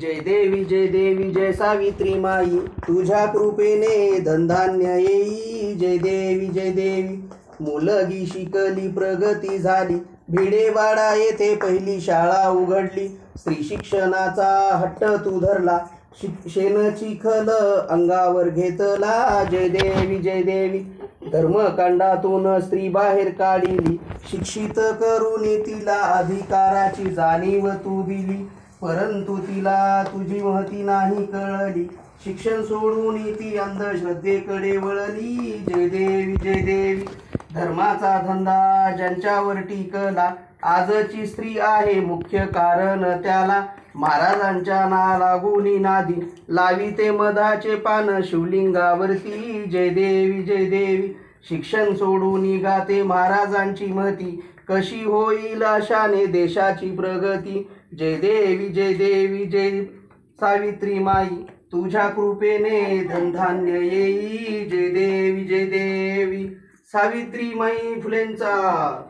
जय देवी जय सावित्री माई, तुझ्या कृपेने धनधान्य येई. जय देवी मुलगी शिकली प्रगती झाली, भिडेवाडा येथे पहिली शाळा उघडली. स्त्री शिक्षणाचा हट्ट तू धरला, शेण चिखल अंगावर घेतला. जय देवी धर्मकांडातून स्त्री बाहेर काढली, शिक्षित करून तिला अधिकाराची जाणीव तू दिली. परंतु तिला तुझी महती नाही कळली, शिक्षण सोडून ती अंधश्रद्धेकडे वळली. जय देवी धर्माचा धंदा ज्यांच्यावर टिकला, आजची स्त्री आहे मुख्य कारण त्याला. महाराजांच्या ना लागूनी नादी लावी ते मधाचे पान शिवलिंगावरती. जय देवी शिक्षण सोडून गाते महाराजांची महती, कशी होईल अशाने देशाची प्रगती. जय देवी जय सावित्री माई, तुझ्या कृपेने धनधान्य येई. जय देवी सावित्री माई फुलेंचा